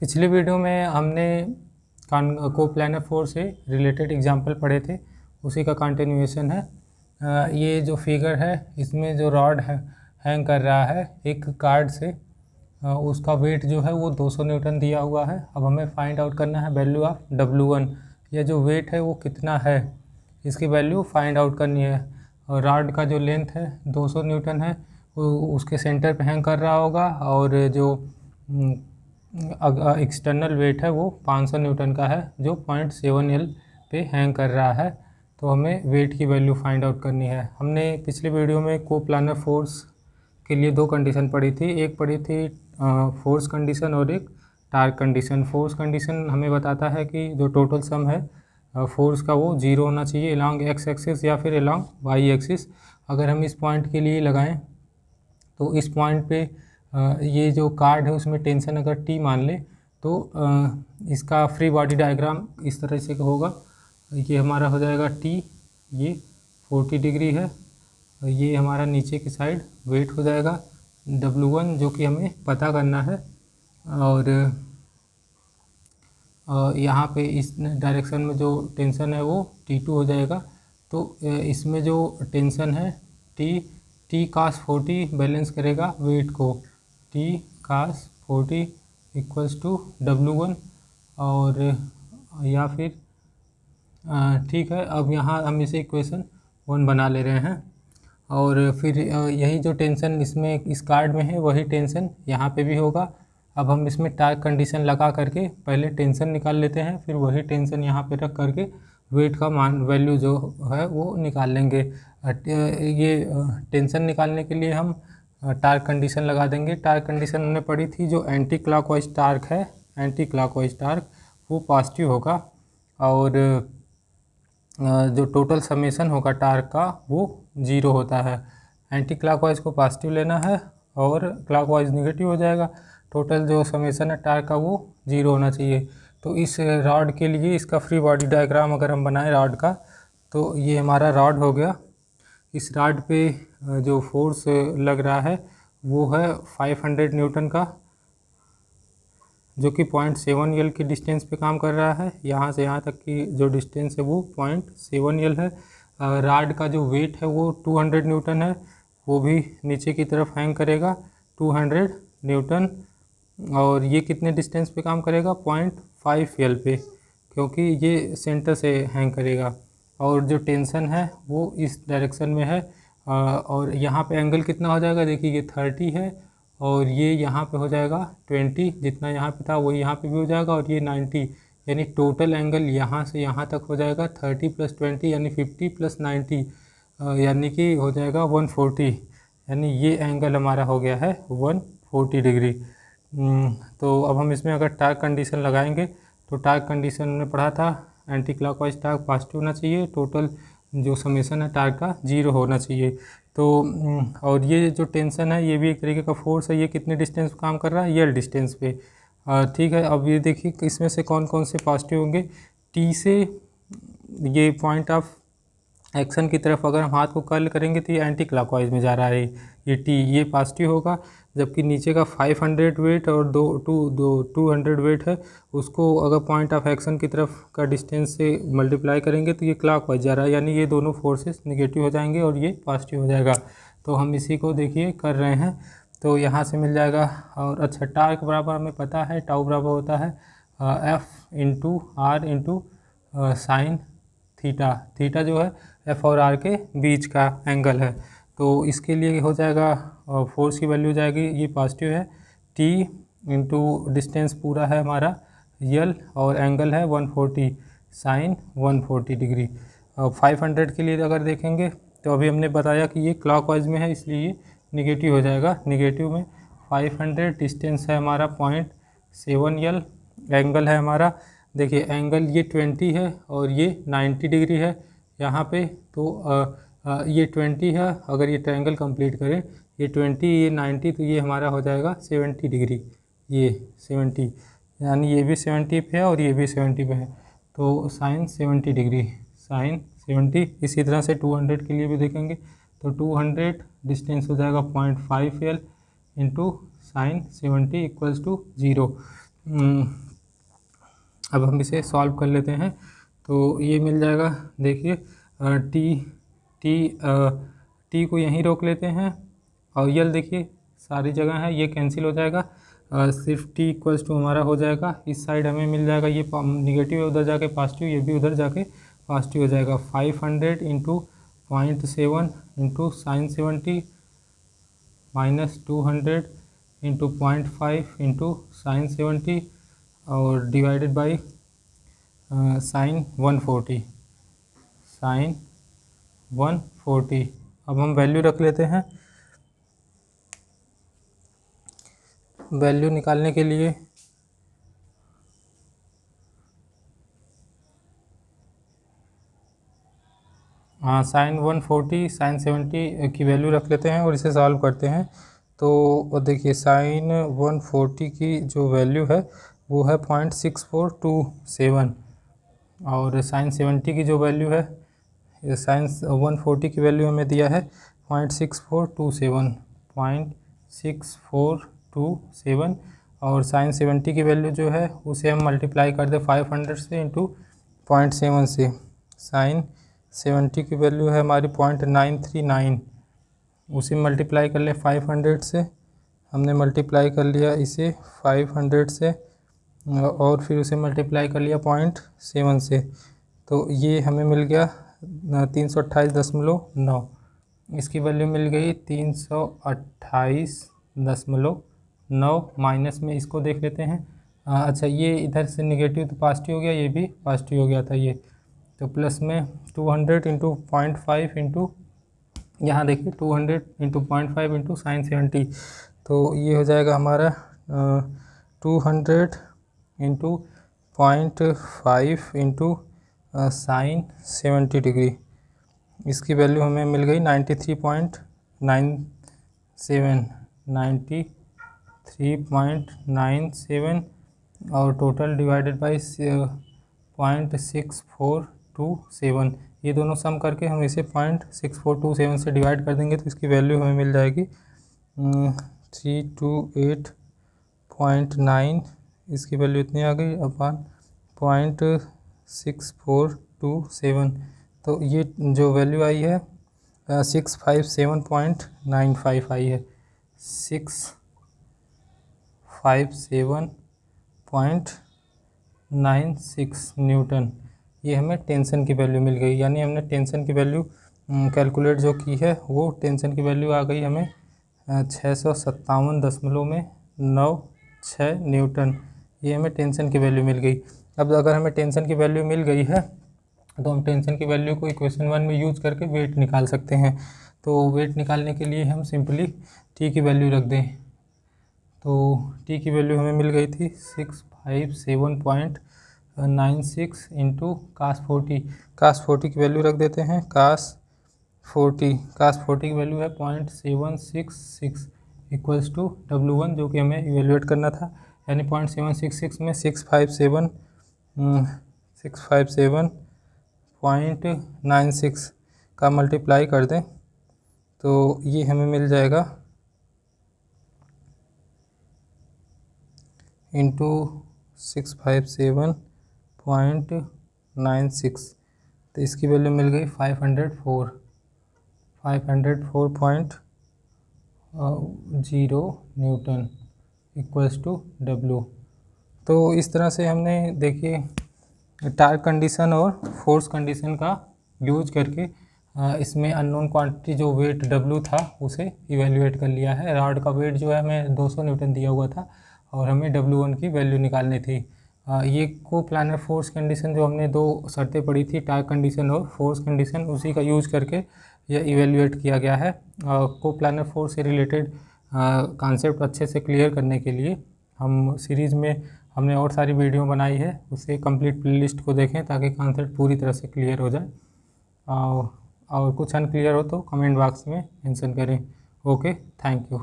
पिछले वीडियो में हमने कोप्लानर फोर्स से रिलेटेड एग्जांपल पढ़े थे, उसी का कंटिन्यूएशन है। ये जो फिगर है इसमें जो रॉड है हैंग कर रहा है एक कार्ड से, उसका वेट जो है वो 200 न्यूटन दिया हुआ है। अब हमें फाइंड आउट करना है वैल्यू ऑफ W1। यह जो वेट है वो कितना है, इसकी वैल्यू फाइंड आउट करनी है। और रॉड का जो लेंथ है 200 न्यूटन है, वो उसके सेंटर पे हैंग कर रहा होगा, और जो एक्सटर्नल वेट है वो 500 न्यूटन का है जो 0.7 L पे हैंग कर रहा है। तो हमें वेट की वैल्यू फाइंड आउट करनी है। हमने पिछले वीडियो में कोप्लानर फोर्स के लिए दो कंडीशन पढ़ी थी, एक पढ़ी थी फोर्स कंडीशन और एक टार्क कंडीशन। फोर्स कंडीशन हमें बताता है कि जो टोटल सम है फोर्स का वो 0 होना चाहिए अलॉन्ग एक्स एक्सिस या फिर अलॉन्ग वाई एक्सिस। अगर हम इस पॉइंट के लिए लगाएं तो इस पॉइंट पे ये जो कार्ड है उसमें टेंशन अगर T मान ले तो इसका फ्री बॉडी डायग्राम इस तरह से होगा। ये हमारा हो जाएगा T, ये 40 डिग्री है, ये हमारा नीचे की साइड वेट हो जाएगा W1 जो कि हमें पता करना है। और यहाँ पे इस डायरेक्शन में जो टेंशन है वो T2 हो जाएगा। तो इसमें जो टेंशन है T cos 40 बैलेंस करेगा वेट को, T cos 40 equals to W1। और या फिर ठीक है, अब यहाँ हम इसे इक्वेशन 1 बना ले रहे हैं। और फिर यही जो टेंशन इसमें इस कार्ड में है वही टेंशन यहाँ पे भी होगा। अब हम इसमें टार्क कंडीशन लगा करके पहले टेंशन निकाल लेते हैं, फिर वही टेंशन यहाँ पे रख करके वेट का मान वैल्यू जो है वो निकाल लेंगे। ये टेंशन निकालने के लिए हम टार्क कंडीशन लगा देंगे। टार्क कंडीशन हमने पढ़ी थी, जो एंटी क्लॉकवाइज टार्क है, एंटी क्लॉकवाइज टार्क वो पॉजिटिव होगा, और जो टोटल समेशन होगा टार्क का वो 0 होता है। एंटी क्लॉकवाइज को पॉजिटिव लेना है और क्लॉकवाइज नेगेटिव हो जाएगा। टोटल जो समेशन है टार्क का वो 0 होना चाहिए। तो इस रॉड के लिए इसका फ्री बॉडी डायग्राम अगर हम बनाएं रॉड का, तो ये हमारा रॉड हो गया। इस रॉड पे जो फोर्स लग रहा है वो है 500 न्यूटन का, जो कि 0.7 L की डिस्टेंस पे काम कर रहा है। यहाँ से यहाँ तक की जो डिस्टेंस है वो 0.7 L है। रॉड का जो वेट है वो 200 न्यूटन है, वो भी नीचे की तरफ हैंग करेगा 200 न्यूटन। और ये कितने डिस्टेंस पे काम करेगा, 0.5 L पे, क्योंकि ये सेंटर से हैंग करेगा। और जो टेंशन है वो इस डायरेक्शन में है। और यहाँ पे एंगल कितना हो जाएगा, देखिए ये 30 है, और ये यहाँ पे हो जाएगा 20, जितना यहाँ पे था वही यहाँ पे भी हो जाएगा, और ये 90, यानी टोटल एंगल यहाँ से यहाँ तक हो जाएगा 30 + 20 यानी 50 + 90, यानी कि हो जाएगा 140। यानी ये एंगल हमारा हो गया है 140 डिग्री। तो अब हम इसमें अगर टार्क कंडीशन लगाएंगे तो टार्क कंडीशन में पढ़ा था एंटी क्लॉकवाइज टार्क पॉजिटिव होना चाहिए, टोटल जो समेशन है टार्क का 0 होना चाहिए। तो और ये जो टेंशन है ये भी एक तरीके का फोर्स है। ये कितने डिस्टेंस पे काम कर रहा है, L डिस्टेंस पे। ठीक है, अब ये देखिए इसमें से कौन कौन से पॉजिटिव होंगे। T से ये पॉइंट ऑफ एक्शन की तरफ अगर हम हाथ को कर्ल करेंगे तो ये एंटी क्लॉकवाइज में जा रहा है, ये T, ये पॉजिटिव होगा। जबकि नीचे का 500 वेट और 200 वेट है, उसको अगर पॉइंट ऑफ एक्शन की तरफ का डिस्टेंस से मल्टीप्लाई करेंगे तो ये क्लॉकवाइज जा रहा है, यानी ये दोनों फोर्सेस नेगेटिव हो जाएंगे और ये पॉजिटिव हो जाएगा। तो हम इसी को देखिए कर रहे हैं, तो यहाँ से मिल जाएगा। और अच्छा, टार्क बराबर हमें पता है, टाउ बराबर होता है F × R × sine theta. Theta जो है F और R के बीच का एंगल है। तो इसके लिए हो जाएगा फोर्स की वैल्यू हो जाएगी, ये पॉजिटिव है, T × डिस्टेंस पूरा है हमारा L, और एंगल है 140 साइन 140 डिग्री। 500 के लिए अगर देखेंगे तो अभी हमने बताया कि ये क्लॉकवाइज में है, इसलिए ये निगेटिव हो जाएगा। निगेटिव में 500 डिस्टेंस है हमारा 0.7 L, एंगल है हमारा, देखिए एंगल ये 20 है और ये 90 डिग्री है यहाँ पे। तो ये 20 है, अगर ये ट्रायंगल कंप्लीट करें, ये 20 ये 90, तो ये हमारा हो जाएगा 70 डिग्री, ये 70, यानी ये भी 70 पे है और ये भी 70 पे है, तो साइन 70 डिग्री, साइन 70। इसी तरह से 200 के लिए भी देखेंगे तो 200 डिस्टेंस हो जाएगा 0.5 L × साइन 70 इक्वल्स टू 0। अब हम इसे सॉल्व कर लेते हैं। तो ये मिल जाएगा, देखिए टी को यहीं रोक लेते हैं और यल देखिए सारी जगह है, ये कैंसिल हो जाएगा। सिर्फ टी इक्वल्स टू हमारा हो जाएगा, इस साइड हमें मिल जाएगा, ये निगेटिव है उधर जाके पॉजिटिव, ये भी उधर जाके पॉजिटिव हो जाएगा। 500 into 0.7 into sine 70 minus 200 into 0.5 into sine 70 और डिवाइडेड बाई साइन 140 साइन 140। अब हम वैल्यू रख लेते हैं। वैल्यू निकालने के लिए साइन 140 साइन 70 की वैल्यू रख लेते हैं और इसे सॉल्व करते हैं। तो देखिए साइन 140 की जो वैल्यू है वो है 0.6427 और साइन 70 की जो वैल्यू है, साइन 140 की वैल्यू हमें दिया है 0.6427 और साइन 70 की वैल्यू जो है उसे हम मल्टीप्लाई कर दे 500 से इंटू 0.7 से। साइन 70 की वैल्यू है हमारी 0.939, उसे मल्टीप्लाई कर ले 500 से। हमने मल्टीप्लाई कर लिया इसे 500 से और फिर उसे मल्टीप्लाई कर लिया 0.7 से, तो ये हमें मिल गया 328.9। इसकी वैल्यू मिल गई 328.9। माइनस में इसको देख लेते हैं। अच्छा ये इधर से निगेटिव तो पॉजिटिव हो गया, ये भी पॉजिटिव हो गया था ये, तो प्लस में 200 इंटू 0.5 इंटू यहाँ देखिए 200 इंटू 0.5 इंटू साइन 70, तो ये हो जाएगा हमारा 200 इंटू 0.5 इंटू साइन 70 डिग्री। इसकी वैल्यू हमें मिल गई 93.97 और टोटल डिवाइडेड बाई 0.6427। ये दोनों सम करके हम इसे 0.6427 से डिवाइड कर देंगे तो इसकी वैल्यू हमें मिल जाएगी 328.9। इसकी वैल्यू इतनी आ गई अपन 0.6427, तो ये जो वैल्यू आई है 657.95 आई है, 657.96 न्यूटन। ये हमें टेंशन की वैल्यू मिल गई, यानी हमने टेंशन की वैल्यू कैलकुलेट जो की है वो टेंशन की वैल्यू आ गई हमें 657.96 न्यूटन। ये हमें टेंशन की वैल्यू मिल गई। अब अगर हमें टेंशन की वैल्यू मिल गई है तो हम टेंशन की वैल्यू को इक्वेशन 1 में यूज करके वेट निकाल सकते हैं। तो वेट निकालने के लिए हम सिंपली टी की वैल्यू रख दें। तो टी की वैल्यू हमें मिल गई थी 657.96 इंटू कास 40 की वैल्यू रख देते हैं। कास 40 की वैल्यू है 0.766 इक्वल्स टू W1 जो कि हमें इवेल्युएट करना था, यानी 0.766 में 657.96 का मल्टीप्लाई कर दें तो ये हमें मिल जाएगा इंटू 657.96, तो इसकी वैल्यू मिल गई 504.0 न्यूटन इक्वल्स टू W। तो इस तरह से हमने देखिए टार्क कंडीशन और फोर्स कंडीशन का यूज करके इसमें अननोन क्वांटिटी जो वेट W था उसे इवेल्युएट कर लिया है। रॉड का वेट जो है हमें 200 न्यूटन दिया हुआ था और हमें W1 की वैल्यू निकालनी थी। ये को प्लानर फोर्स कंडीशन जो हमने दो शर्तें पड़ी थी, टार्क कंडीशन और फोर्स कंडीशन, उसी का यूज करके यह इवेल्युएट किया गया है। को प्लानर फोर्स से रिलेटेड कॉन्सेप्ट अच्छे से क्लियर करने के लिए हम सीरीज़ में हमने और सारी वीडियो बनाई है, उससे कंप्लीट प्लेलिस्ट को देखें ताकि कॉन्सेप्ट पूरी तरह से क्लियर हो जाए। और कुछ अनक्लियर हो तो कमेंट बॉक्स में मेंशन करें। Okay, thank you.